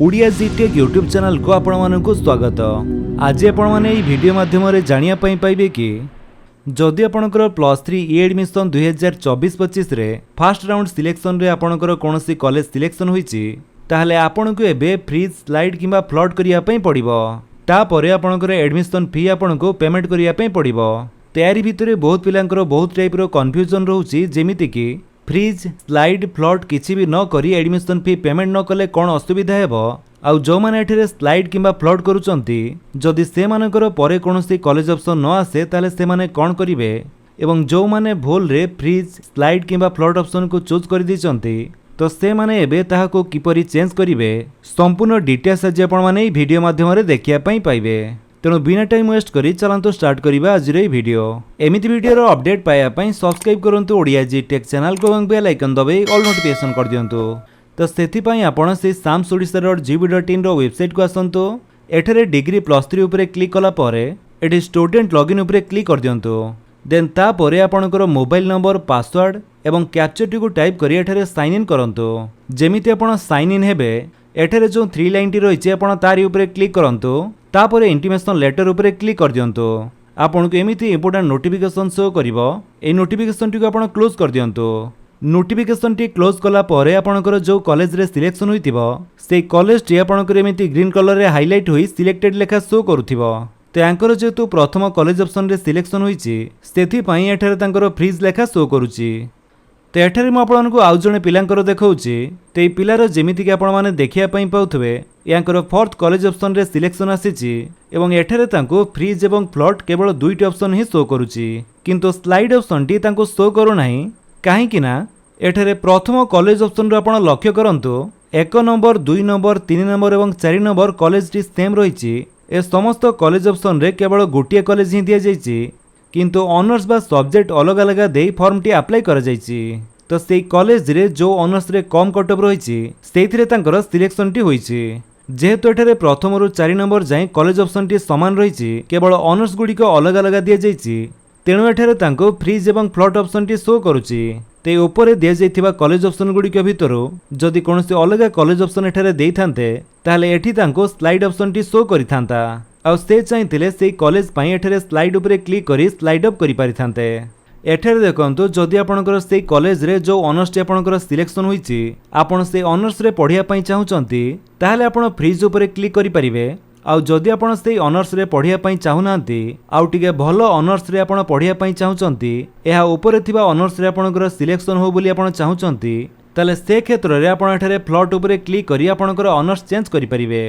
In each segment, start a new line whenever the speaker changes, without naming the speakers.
Odia जीटेक YouTube channel को आपको स्वागत। आज आपने वीडियो माध्यम जानिया पाइबे कि जदि आपणकर +3 ई एडमिशन 2024-25 रे फास्ट राउंड सिलेक्शन रे आपणकर कोनोसी कॉलेज सिलेक्शन होईची ताहले आपणको एबे फ्रीज स्लाइड किंबा फ्लड करिया पई पड़िबो। तापरे आपणकर एडमिशन फी आपणको पेमेंट करिया पई पड़िबो। तयारी भितरे बहुत पिलांकर बहुत टाइप रो कन्फ्यूजन रहउची, जेमिति कि फ्रीज स्लाइड फ्लड किछि भी न करी एडमिशन फी पेमेंट न कले कौन असुविधा हेबो, आउ जो माने एठरे स्लाइड किंबा फ्लड करूचंती जदि से मानकर परे कोनोसी कॉलेज ऑप्शन न आसे ताले से माने कोन करिवे, एवं जो माने भूल रे फ्रीज स्लाइड किंबा फ्लड ऑप्शन को चूज कर दिचंती तो से माने एबे ताहाको किपरि चेंज करिवे संपूर्ण डिटेल्स आज आपण माने वीडियो माध्यम रे देखिया पई पाइबे। तेणु बिना टाइम वेस्ट करी चलंतु स्टार्ट करिबा आज रे वीडियो। एमिति वीडियो रो अपडेट पाया पई सब्सक्राइब करंतु ओडिया जीटेक चैनल को एवं बेल आइकन दबाई ऑल नोटिफिकेशन कर दियंतु। तो सेथि पई आपण से samsodisha.gb.in रो वेबसाइट को आसंतु। एठरे डिग्री +3 ऊपर क्लिक कला परे एठी स्टूडेंट लॉगिन ऊपर क्लिक कर दियंतु। देन ता परे आपणकर मोबाइल नंबर पासवर्ड एवं कैप्चर टी को टाइप करी एठरे साइन इन करंतु। जेमिति आपण साइन इन हेबे एठरे जो 3 लाइन टी रहिছে आपण तारी ऊपर क्लिक करंतु। तापरे इंटिमेशन लेटर ऊपर क्लिक कर दियंतु। आपनको एमिति इंपोर्टेंट नोटिफिकेशन शो करिवो। ए नोटिफिकेशन टी को आपण क्लोज कर दियंतु। नोटिफिकेशन टी क्लोज कला परे आपणकर जो कॉलेज रे सिलेक्शन होइतिबो से कॉलेज टी आपणकर एमिति ग्रीन कलर रे हाइलाइट होई सिलेक्टेड लेखा शो करूथिबो। ते आंकर जेतु प्रथम कॉलेज ऑप्शन रे सिलेक्शन होइची सेथि पई एठारे तांकर फ्रीज लेखा शो करूची। तो एठारे मु आपनको आउ जणे पिलांकर देखौची। ते ई पिलार जेमिति कि आपण माने देखिया पई पाउथबे यांकर फोर्थ कॉलेज ऑप्शन रे सिलेक्शन आसीची एवं एठारे तांको फ्रीज एवं फ्लड केवल दुईटी ऑप्शन ही शो करूची, किंतु स्लाइड ऑप्शन टी तांको शो करू नाही। काहे कि ना एठारे प्रथम कॉलेज ऑप्शन रो आपण लक्ष्य करंतु 1 नंबर 2 नंबर 3 नंबर एवं 4 नंबर कॉलेज टी सेम रहिची। ए समस्त कॉलेज ऑप्शन रे केवल गोटिए कॉलेज ही दिया जाइची, किंतु ऑनर्स बा सब्जेक्ट अलग अलग दे फॉर्म टी अप्लाई कर जाइची। तो सेई कॉलेज रे जो ऑनर्स रे कम कटअप रहिची सेइथिरे तांकर सिलेक्शन टी होईची। जेहेतु एठारे प्रथम रु 4 नंबर जाए कॉलेज ऑप्शन टी समान रहिची, केवल ऑनर्स गुडी को अलग अलग दिया जाइची। तेणु एठारे तांको फ्रीज एवं फ्लड ऑप्शन टी शो करूची। ते ऊपर दिया जाइथिबा कॉलेज ऑप्शन गुडी के भितरु जदि कोनोसी अलग कॉलेज ऑप्शन एठारे देइथांते ताहले एठी तांको स्लाइड ऑप्शन टी शो करिथांता। आ से चाहिए से कॉलेज पाई एठारे स्लाइड ऊपर क्लिक करी स्लाइड अप करि पारिथांते। एठारे देखंतु जदि आपणकर से कॉलेज रे जो ऑनर्स टी आपणकर सिलेक्शन होईची आपण से ऑनर्स रे पढिया पई चाहुचंती ताहले आपण फ्रीज ऊपर क्लिक करि परिबे। आउ जदि आपण से ऑनर्स रे पढिया पई चाहुनांती आउ टिके भलो ऑनर्स रे आपण पढिया पई चाहुचंती एहा ऊपर थिबा ऑनर्स रे आपणकर सिलेक्शन हो बोली आपण चाहुचंती ताले से क्षेत्र रे आपण एठारे फ्लड ऊपर क्लिक करी आपणकर ऑनर्स चेंज करि परिबे।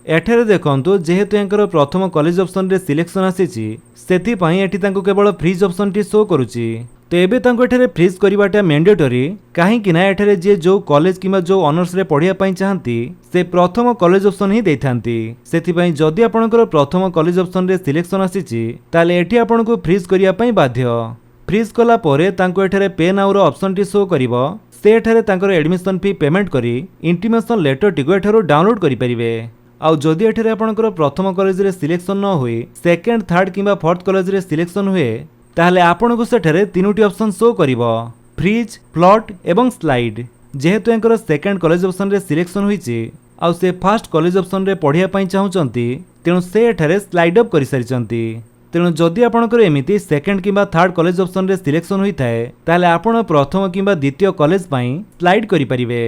एठारे देखंतु जेहेतु यांकर प्रथम कॉलेज ऑप्शन रे सिलेक्शन आसीची सेथि पई एठी तांको केवल फ्रीज ऑप्शन टी शो करूची। तो एबे तांको एठारे फ्रीज करिवाटा मैंडेटरी, काहे कि ना एठारे जे जो कॉलेज किबा जो ऑनर्स रे पढिया पई चाहंती से प्रथम कॉलेज ऑप्शन ही देथांती। सेथि पई जदि आपणकर प्रथम कॉलेज ऑप्शन रे सिलेक्शन आसीची ताले एठी आपणको फ्रीज करिया पई बाध्य। फ्रीज कला परे तांको एठारे पे नाउ रो ऑप्शन टी शो करिवो। से एठारे तांकर एडमिशन फी पेमेंट करी इंटिमेशन लेटर टी को एठारो डाउनलोड करि परिबे। आउ जदि एठारे आपणकर प्रथम कॉलेज रे सिलेक्शन न होई सेकंड थर्ड किंबा फोर्थ कॉलेज रे सिलेक्शन हुए ताहले आपणको सेठारे तीनोटी ऑप्शन शो करिवो, फ्रीज फ्लड एवं स्लाइड। जेहेतु एंकर सेकंड कॉलेज ऑप्शन रे सिलेक्शन होईची आउ से फर्स्ट कॉलेज ऑप्शन रे पढिया पई चाहुचंती तेणु से एठारे स्लाइड अप करि सारिचंती। तेणु जदि आपणकर एमिति सेकंड किंबा थर्ड कॉलेज ऑप्शन रे सिलेक्शन होई थाए ताहले आपण प्रथम किंबा द्वितीय कॉलेज पई स्लाइड करि परिबे।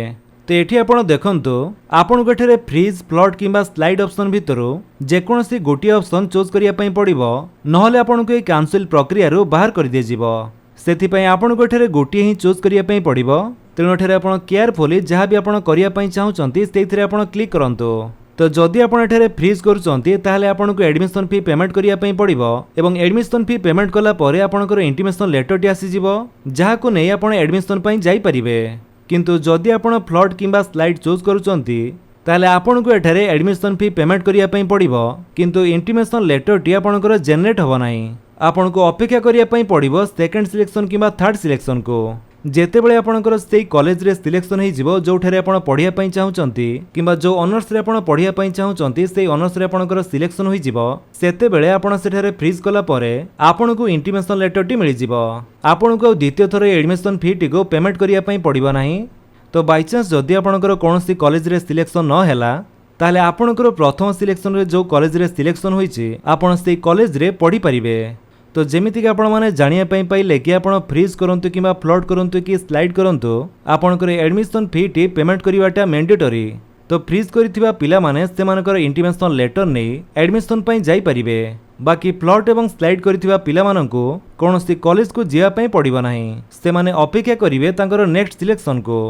तो एठी आपण देखंतु आपण एठारे फ्रीज फ्लड किंबा स्लाइड ऑप्शन भितरु जेकोनोसी गोटिए ऑप्शन चूज करिया पई पड़िबो, नहले आपणको ए कैंसिल प्रक्रिया रो बाहर कर दिया जिवो। सेथि पई आपणको एठारे गोटिए ही चूज करिया पई पड़िबो। तेणु एठारे आपण केयरफुली जहां भी आपण करिया पई चाहुचंती सेथिरे आपण क्लिक करंतु। तो जदि आपण एठारे फ्रीज करूचंती ताहले आपणको एडमिशन फी पेमेंट करिया पई पड़िबो एवं एडमिशन फी पेमेंट कला परे आपणकर इंटिमेशन लेटर टी आसी जिवो जहाको नै आपण एडमिशन पई जाई परिबे। किंतु जदि आपण फ्लड किंबा स्लाइड चूज करूचंती ताहले आपणको एठारे एडमिशन फी पेमेंट करिया पई पड़िबो, किंतु इंटिमेशन लेटर टी आपणकर जनरेट हबो नाही। आपणको अपेक्षा करिया पई पड़िबो सेकंड सिलेक्शन किंबा थर्ड सिलेक्शन को। जेतेबेले आपणकर सेई कॉलेज रे सिलेक्शन हे जिवो जोठारे आपण पढिया पई चाहुचंती किंबा जो ऑनर्स रे आपण पढिया पई चाहुचंती सेई ऑनर्स रे आपणकर सिलेक्शन होई जिवो सेतेबेले आपण सेठारे फ्रीज कला परे आपणको इंटिमेशन लेटर टी मिलि जिवो। आपणको द्वितीय थरे एडमिशन फी टी को पेमेंट करिया पई पड़िबो नाही। तो बाय चांस जदि आपणकर कौनसी कॉलेज रे सिलेक्शन न हैला ताहले आपणकर प्रथम सिलेक्शन रे जो कॉलेज रे सिलेक्शन होईची आपण से कॉलेज रे पढ़ी परिबे। तो जेमिति कि आपण माने जानिया पई पाइले कि आपण फ्रीज करंतु किबा फ्लड करंतु कि स्लाइड करंतु आपणकर एडमिशन फी टी पेमेंट करिवाटा मैंडेटरी। तो फ्रीज करिथिबा पिला माने सेमानकर इंटिमेशन लेटर नै एडमिशन पई जाई परिबे। बाकी फ्लड एवं स्लाइड करिथिबा पिला माननकु कोनोसी कॉलेज को जिया पई पड़िबो नाही, सेमाने अपेक्षा करिवे तांकर नेक्स्ट सिलेक्शन को।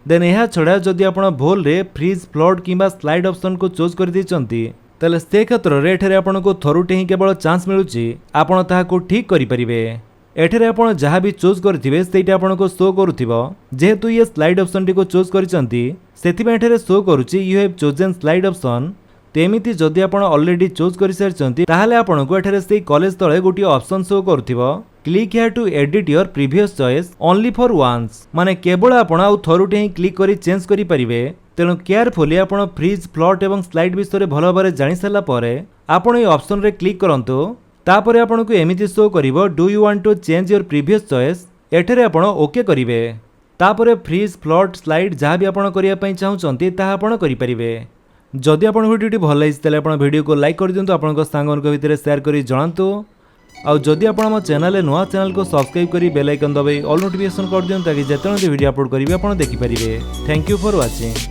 देन यह छड़ा जदि आपण भूल रे फ्रीज फ्लड किबा स्लाइड ऑप्शन को चूज कर दिचंती तले से क्षेत्र रे एठरे आपनको थरुटे ही केवल चांस मिलुची आपण ताहाको ठीक करि परिबे। एठरे आपण जहाँ भी चूज करथिबे सेटा आपनको शो करूथिबो। जेहेतु ये स्लाइड ऑप्शन टी को चूज करिसंती सेथिबे एठरे शो करूची you have chosen slide option. तेमिति जदि आपण ऑलरेडी चूज करि सारचंती ताहाले आपनको एठरे सेही कॉलेज तळे गोटी ऑप्शन शो करूथिबो click here to edit your previous choice only for once, माने केवल आपण आउ थरुटे ही क्लिक करी चेंज करि परिबे। तेणु केयरफुली आपण फ्रीज फ्लट एवं स्लाइड विषय भल भाबरे जानि सारला परे आपण ए ऑप्शन रे क्लिक करंतु। तापरे आपनको एमिति शो करिवो do you want to change your previous choice, एठरे आपण ओके करिवे। तापरे फ्रीज फ्लट स्लाइड जहाँ भी आपण करिया पई चाहुचंती ताहा आपण करि परिबे। जदि आपण वीडियोटी भल लागिस तले आपण वीडियो को लाइक कर दियंतु, आपनक सांगनक भितरे शेयर करी जणांतु। आउ जदि आपण हम चैनल नुआ चैनल को सब्सक्राइब करी बेल आइकन दबाई ऑल नोटिफिकेशन कर दियंतु ताकि जेतेବେଳେ वीडियो अपलोड करिवे आपण देखि परिबे। Thank you for watching.